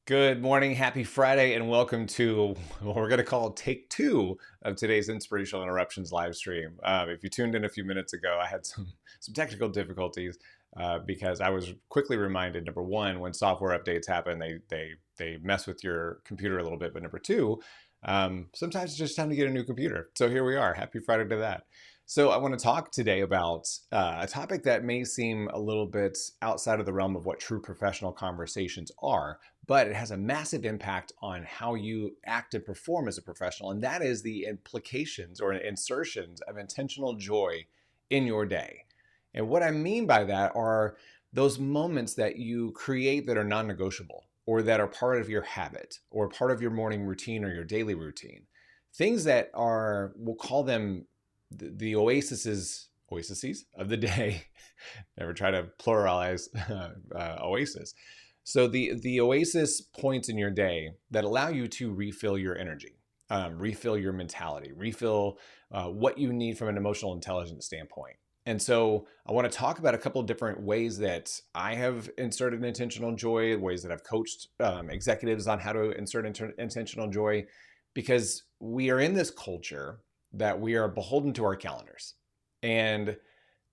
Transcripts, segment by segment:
Good morning, happy Friday, and welcome to what we're going to call take two of today's Inspirational Interruptions live stream. If you tuned in a few minutes ago, I had some technical difficulties because I was quickly reminded, number one, when software updates happen, they mess with your computer a little bit, but number two, sometimes it's just time to get a new computer. So here we are. Happy Friday to that. So I want to talk today about a topic that may seem a little bit outside of the realm of what true professional conversations are, but it has a massive impact on how you act and perform as a professional, and that is the implications or insertions of intentional joy in your day. And what I mean by that are those moments that you create that are non-negotiable or that are part of your habit or part of your morning routine or your daily routine. Things that are, we'll call them the oases of the day. Never try to pluralize oasis. So the oasis points in your day that allow you to refill your energy, refill your mentality, refill what you need from an emotional intelligence standpoint. And so I want to talk about a couple of different ways that I have inserted intentional joy, ways that I've coached executives on how to insert intentional joy, because we are in this culture that we are beholden to our calendars, and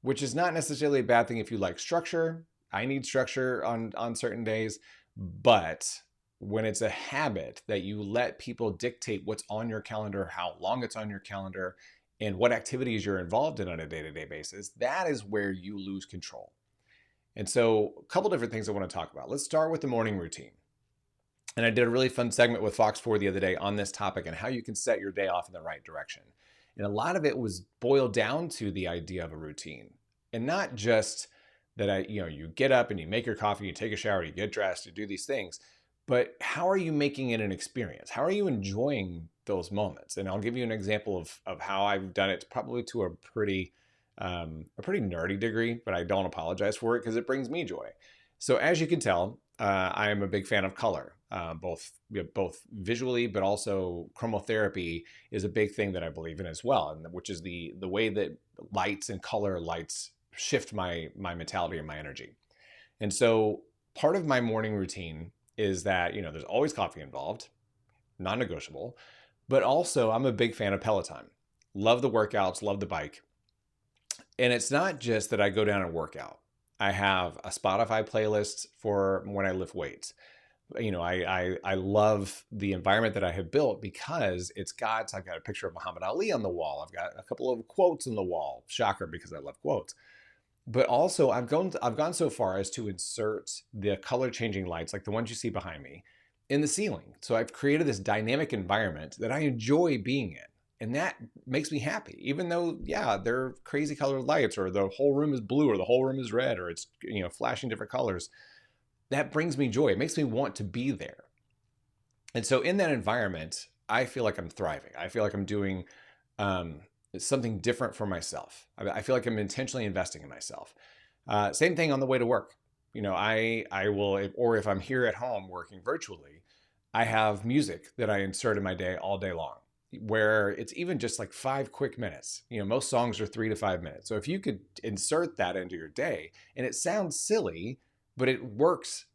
which is not necessarily a bad thing if you like structure. I need structure on certain days, but when it's a habit that you let people dictate what's on your calendar, how long it's on your calendar, and what activities you're involved in on a day-to-day basis, that is where you lose control. And so a couple different things I want to talk about. Let's start with the morning routine. And I did a really fun segment with Fox 4 the other day on this topic and how you can set your day off in the right direction. And a lot of it was boiled down to the idea of a routine, and not just that you get up and you make your coffee, you take a shower, you get dressed, you do these things, but how are you making it an experience? How are you enjoying those moments? And I'll give you an example of how I've done it, probably to a pretty nerdy degree, but I don't apologize for it because it brings me joy. So as you can tell, I am a big fan of color, both visually, but also chromotherapy is a big thing that I believe in as well, and which is the way that lights and color lights shift my mentality and my energy. And so part of my morning routine is that, there's always coffee involved, non-negotiable, but also I'm a big fan of Peloton. Love the workouts, love the bike. And it's not just that I go down and work out. I have a Spotify playlist for when I lift weights. I love the environment that I have built because I've got a picture of Muhammad Ali on the wall. I've got a couple of quotes on the wall. Shocker, because I love quotes. But also I've gone so far as to insert the color changing lights, like the ones you see behind me, in the ceiling. So I've created this dynamic environment that I enjoy being in. And that makes me happy, even though, yeah, they're crazy colored lights, or the whole room is blue, or the whole room is red, or it's, flashing different colors. That brings me joy. It makes me want to be there. And so in that environment, I feel like I'm thriving. I feel like I'm doing something different for myself. I feel like I'm intentionally investing in myself. Same thing on the way to work. I will, or if I'm here at home working virtually, I have music that I insert in my day all day long, where it's even just like 5 quick minutes. Most songs are 3 to 5 minutes. So if you could insert that into your day, and it sounds silly, but it works.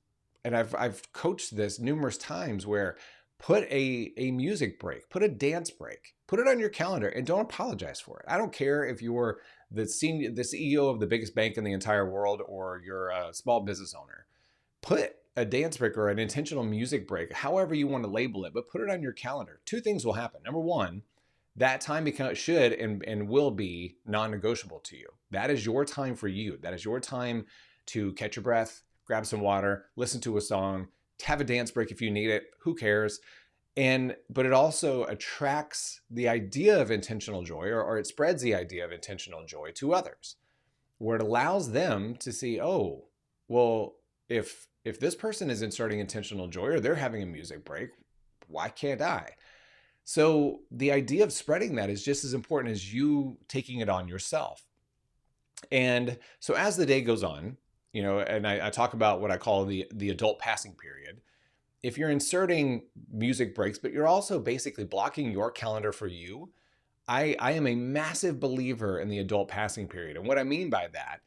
And I've coached this numerous times where put a music break, put a dance break, put it on your calendar, and don't apologize for it. I don't care if you're the CEO of the biggest bank in the entire world, or you're a small business owner. Put a dance break or an intentional music break, however you want to label it, but put it on your calendar. 2 things will happen. Number one, that time should and will be non-negotiable to you. That is your time for you. That is your time to catch your breath, grab some water, listen to a song, have a dance break if you need it. Who cares? But it also attracts the idea of intentional joy, or it spreads the idea of intentional joy to others, where it allows them to see, oh, well, if this person is inserting intentional joy, or they're having a music break, why can't I? So the idea of spreading that is just as important as you taking it on yourself. And so as the day goes on, and I talk about what I call the adult passing period. If you're inserting music breaks, but you're also basically blocking your calendar for you, I am a massive believer in the adult passing period. And what I mean by that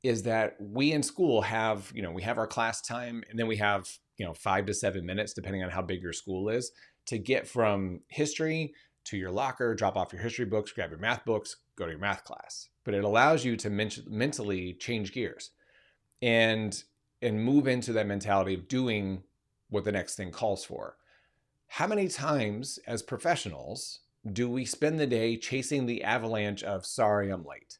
is that we in school have, we have our class time, and then we have 5 to 7 minutes, depending on how big your school is, to get from history to your locker, drop off your history books, grab your math books, go to your math class. But it allows you to mentally change gears and move into that mentality of doing what the next thing calls for. How many times as professionals do we spend the day chasing the avalanche of sorry, I'm late?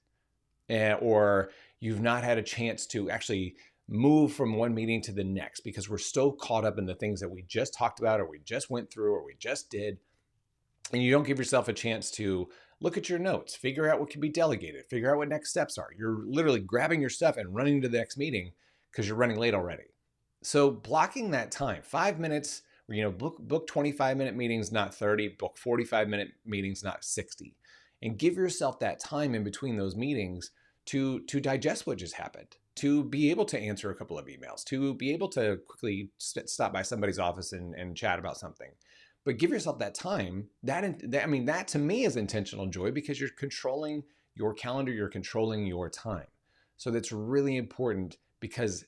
Or you've not had a chance to actually move from one meeting to the next because we're so caught up in the things that we just talked about or we just went through or we just did. And you don't give yourself a chance to look at your notes, figure out what can be delegated, figure out what next steps are. You're literally grabbing your stuff and running to the next meeting because you're running late already. So blocking that time, 5 minutes, book 25-minute meetings, not 30, book 45-minute meetings, not 60. And give yourself that time in between those meetings to digest what just happened, to be able to answer a couple of emails, to be able to quickly stop by somebody's office and chat about something. But give yourself that time. That to me is intentional joy because you're controlling your calendar, you're controlling your time. So that's really important because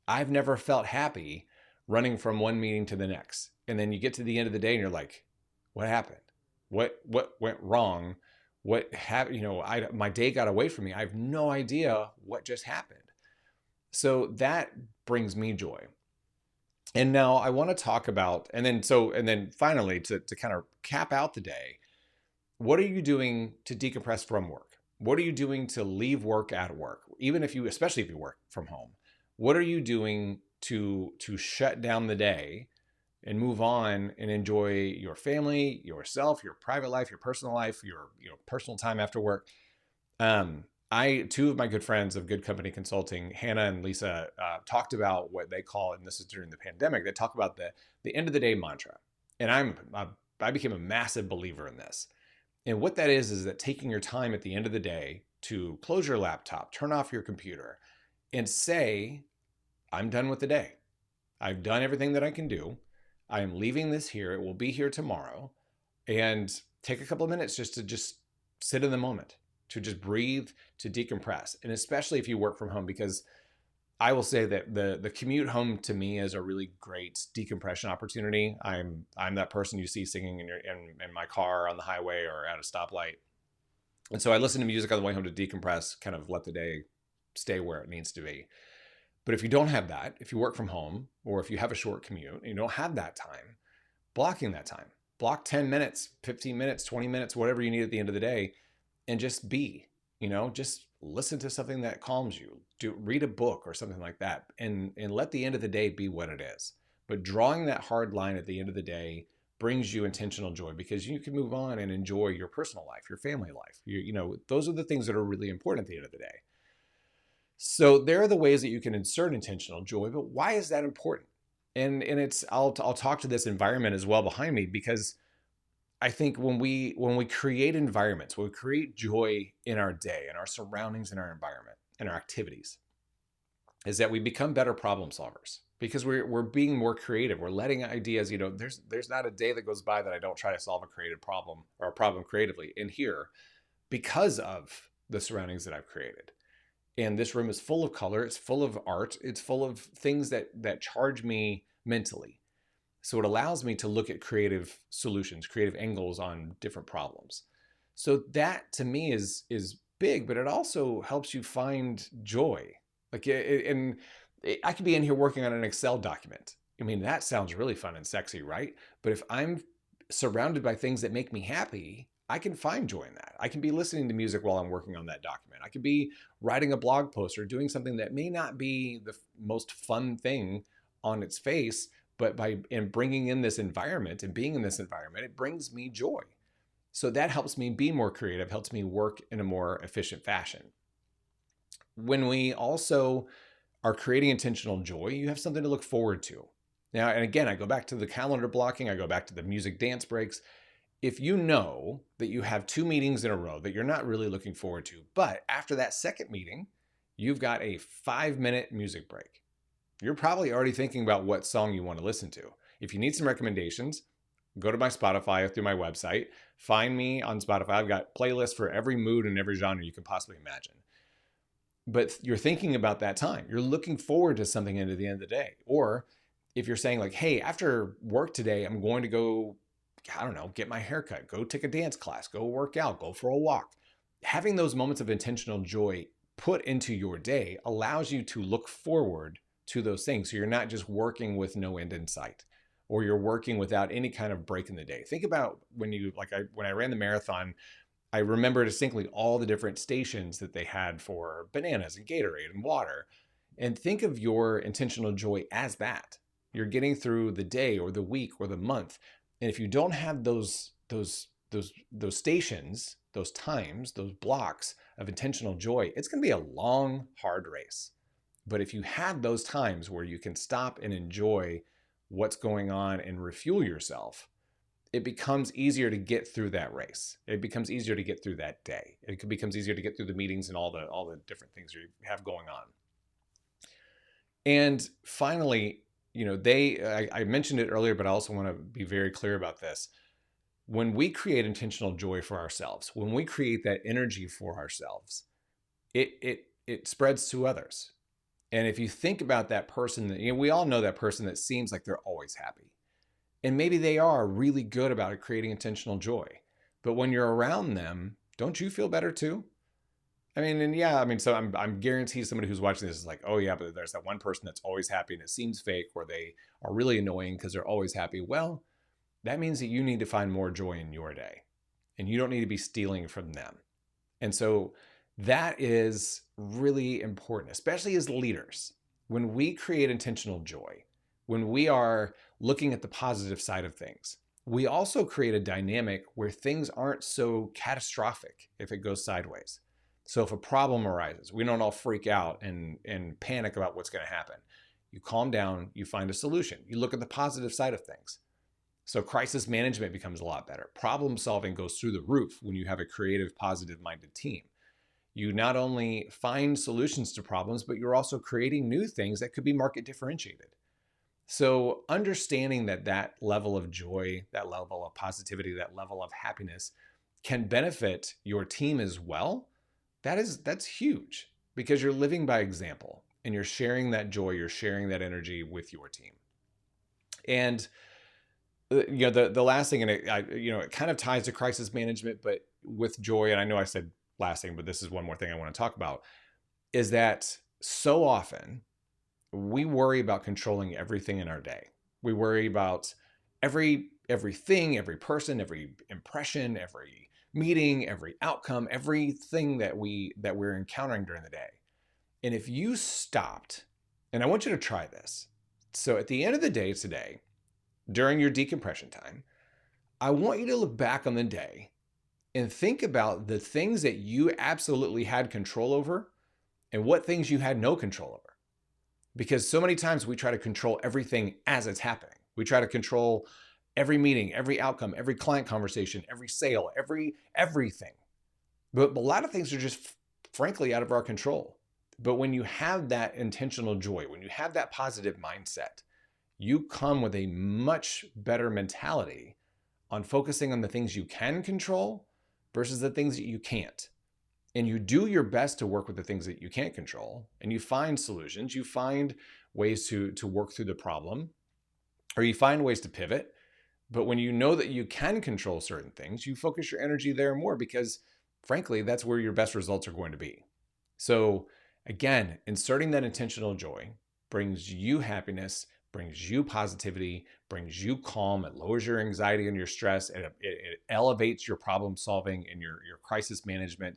I've never felt happy running from one meeting to the next. And then you get to the end of the day and you're like, what happened? What went wrong? What happened? My day got away from me. I have no idea what just happened. So that brings me joy. And now I want to talk about, and then finally to kind of cap out the day, what are you doing to decompress from work? What are you doing to leave work at work? Especially if you work from home, what are you doing to shut down the day and move on and enjoy your family, yourself, your private life, your personal life, your personal time after work? Two of my good friends of Good Company Consulting, Hannah and Lisa, talked about what they call, and this is during the pandemic, they talk about the end of the day mantra. And I became a massive believer in this. And what that is that taking your time at the end of the day to close your laptop, turn off your computer, and say, I'm done with the day. I've done everything that I can do. I am leaving this here. It will be here tomorrow. And take a couple of minutes just to sit in the moment, to just breathe, to decompress. And especially if you work from home, because I will say that the commute home to me is a really great decompression opportunity. I'm that person you see singing in my car on the highway or at a stoplight. And so I listen to music on the way home to decompress, kind of let the day stay where it needs to be. But if you don't have that, if you work from home, or if you have a short commute and you don't have that time, blocking that time, block 10 minutes, 15 minutes, 20 minutes, whatever you need at the end of the day, and just just listen to something that calms you, read a book or something like that, and let the end of the day be what it is. But drawing that hard line at the end of the day brings you intentional joy because you can move on and enjoy your personal life, your family life. Those are the things that are really important at the end of the day. So there are the ways that you can insert intentional joy, but why is that important? And I'll talk to this environment as well behind me, because I think when we create environments, when we create joy in our day, in our surroundings, in our environment, in our activities, is that we become better problem solvers because we're being more creative. We're letting ideas, there's not a day that goes by that I don't try to solve a creative problem or a problem creatively in here because of the surroundings that I've created. And this room is full of color. It's full of art. It's full of things that charge me mentally. So it allows me to look at creative solutions, creative angles on different problems. So that to me is big, but it also helps you find joy. I could be in here working on an Excel document. I mean, that sounds really fun and sexy, right? But if I'm surrounded by things that make me happy, I can find joy in that. I can be listening to music while I'm working on that document. I could be writing a blog post or doing something that may not be the most fun thing on its face, but by bringing in this environment and being in this environment, it brings me joy. So that helps me be more creative, helps me work in a more efficient fashion. When we also are creating intentional joy, you have something to look forward to. Now, and again, I go back to the calendar blocking, I go back to the music dance breaks. If you know that you have 2 meetings in a row that you're not really looking forward to, but after that second meeting, you've got a 5-minute music break, you're probably already thinking about what song you want to listen to. If you need some recommendations, go to my Spotify through my website. Find me on Spotify. I've got playlists for every mood and every genre you can possibly imagine. But you're thinking about that time. You're looking forward to something into the end of the day. Or if you're saying like, hey, after work today, I'm going to go, I don't know, get my hair cut, go take a dance class, go work out, go for a walk. Having those moments of intentional joy put into your day allows you to look forward to those things. So you're not just working with no end in sight, or you're working without any kind of break in the day. Think about when you, like when I ran the marathon, I remember distinctly all the different stations that they had for bananas and Gatorade and water. And think of your intentional joy as that. You're getting through the day or the week or the month. And if you don't have those stations, those times, those blocks of intentional joy, it's going to be a long, hard race. But if you have those times where you can stop and enjoy what's going on and refuel yourself, it becomes easier to get through that race. It becomes easier to get through that day. It becomes easier to get through the meetings and all the different things you have going on. And finally, I mentioned it earlier, but I also want to be very clear about this. When we create intentional joy for ourselves, when we create that energy for ourselves, it spreads to others. And if you think about that person, that we all know that person that seems like they're always happy. And maybe they are really good about creating intentional joy. But when you're around them, don't you feel better too? So I'm guaranteed somebody who's watching this is like, oh yeah, but there's that one person that's always happy and it seems fake, or they are really annoying because they're always happy. Well, that means that you need to find more joy in your day, and you don't need to be stealing from them. And so that is really important, especially as leaders. When we create intentional joy, when we are looking at the positive side of things, we also create a dynamic where things aren't so catastrophic if it goes sideways. So if a problem arises, we don't all freak out and panic about what's going to happen. You calm down, you find a solution. You look at the positive side of things. So crisis management becomes a lot better. Problem solving goes through the roof when you have a creative, positive-minded team. You not only find solutions to problems, but you're also creating new things that could be market differentiated. So understanding that level of joy, that level of positivity, that level of happiness can benefit your team as well, that's huge, because you're living by example and you're sharing that joy, you're sharing that energy with your team. And the last thing, and it kind of ties to crisis management, but with joy, and I know I said last thing, but this is one more thing I want to talk about, is that so often we worry about controlling everything in our day. We worry about everything, every person, every impression, every meeting, every outcome, everything that we're encountering during the day. And if you stopped, and I want you to try this. So at the end of the day today, during your decompression time, I want you to look back on the day and think about the things that you absolutely had control over and what things you had no control over. Because so many times we try to control everything as it's happening. We try to control every meeting, every outcome, every client conversation, every sale, everything. But a lot of things are just frankly out of our control. But when you have that intentional joy, when you have that positive mindset, you come with a much better mentality on focusing on the things you can control versus the things that you can't. And you do your best to work with the things that you can't control, and you find solutions, you find ways to work through the problem, or you find ways to pivot. But when you know that you can control certain things, you focus your energy there more, because frankly, that's where your best results are going to be. So again, inserting that intentional joy brings you happiness, brings you positivity, brings you calm. It lowers your anxiety and your stress. It elevates your problem solving and your crisis management.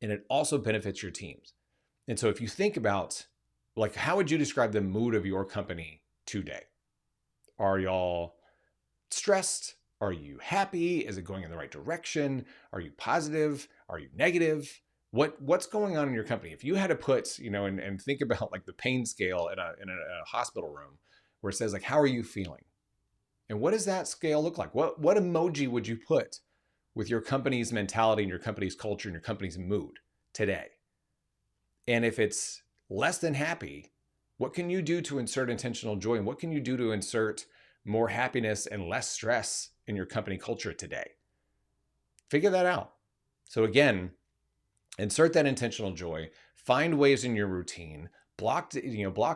And it also benefits your teams. And so if you think about, like, how would you describe the mood of your company today? Are y'all stressed? Are you happy? Is it going in the right direction? Are you positive? Are you negative? What's going on in your company? If you had to put, and think about like the pain scale in a hospital room where it says like, how are you feeling? And what does that scale look like? What emoji would you put with your company's mentality and your company's culture and your company's mood today? And if it's less than happy, what can you do to insert intentional joy? And what can you do to insert more happiness and less stress in your company culture today? Figure that out. So again, insert that intentional joy, find ways in your routine, block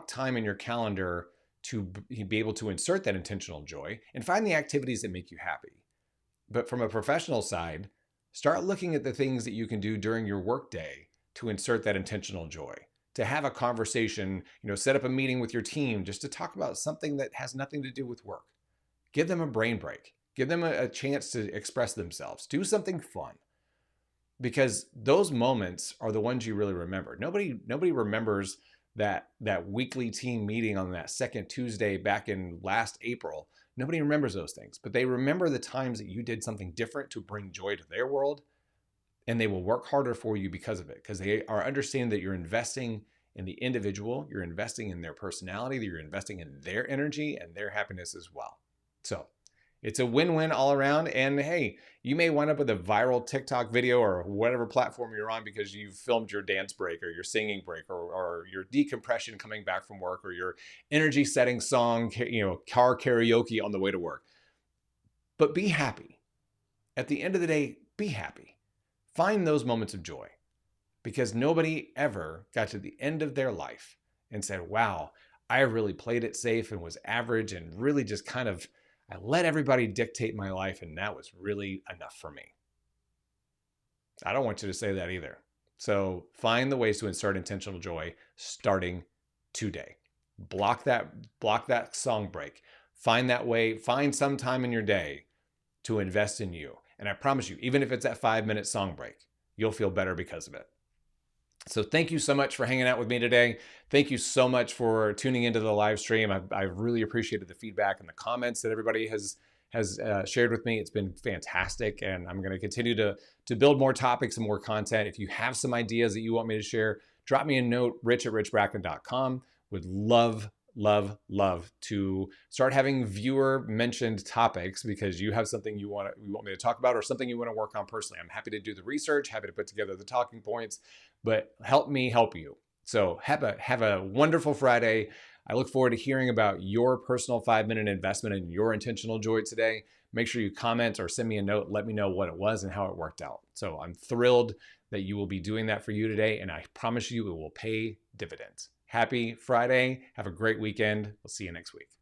time in your calendar to be able to insert that intentional joy, and find the activities that make you happy. But from a professional side, start looking at the things that you can do during your workday to insert that intentional joy. To have a conversation, set up a meeting with your team just to talk about something that has nothing to do with work. Give them a brain break. Give them a chance to express themselves. Do something fun. Because those moments are the ones you really remember. Nobody remembers that weekly team meeting on that second Tuesday back in last April. Nobody remembers those things, but they remember the times that you did something different to bring joy to their world, and they will work harder for you because of it, because they are understanding that you're investing in the individual, you're investing in their personality, that you're investing in their energy and their happiness as well. So it's a win-win all around. And hey, you may wind up with a viral TikTok video or whatever platform you're on because you filmed your dance break or your singing break or your decompression coming back from work or your energy setting song, car karaoke on the way to work. But be happy. At the end of the day, be happy. Find those moments of joy, because nobody ever got to the end of their life and said, wow, I really played it safe and was average and really just I let everybody dictate my life, and that was really enough for me. I don't want you to say that either. So find the ways to insert intentional joy starting today. Block that song break. Find that way, find some time in your day to invest in you. And I promise you, even if it's that 5-minute song break, you'll feel better because of it. So thank you so much for hanging out with me today. Thank you so much for tuning into the live stream. I've really appreciated the feedback and the comments that everybody has shared with me. It's been fantastic, and I'm going to continue to build more topics and more content. If you have some ideas that you want me to share, drop me a note, rich@richbracken.com. Would love to start having viewer mentioned topics because you have something you want me to talk about or something you want to work on personally. I'm happy to do the research, happy to put together the talking points, but help me help you. So have a wonderful Friday. I look forward to hearing about your personal 5-minute investment in your intentional joy today. Make sure you comment or send me a note. Let me know what it was and how it worked out. So I'm thrilled that you will be doing that for you today, and I promise you it will pay dividends. Happy Friday. Have a great weekend. We'll see you next week.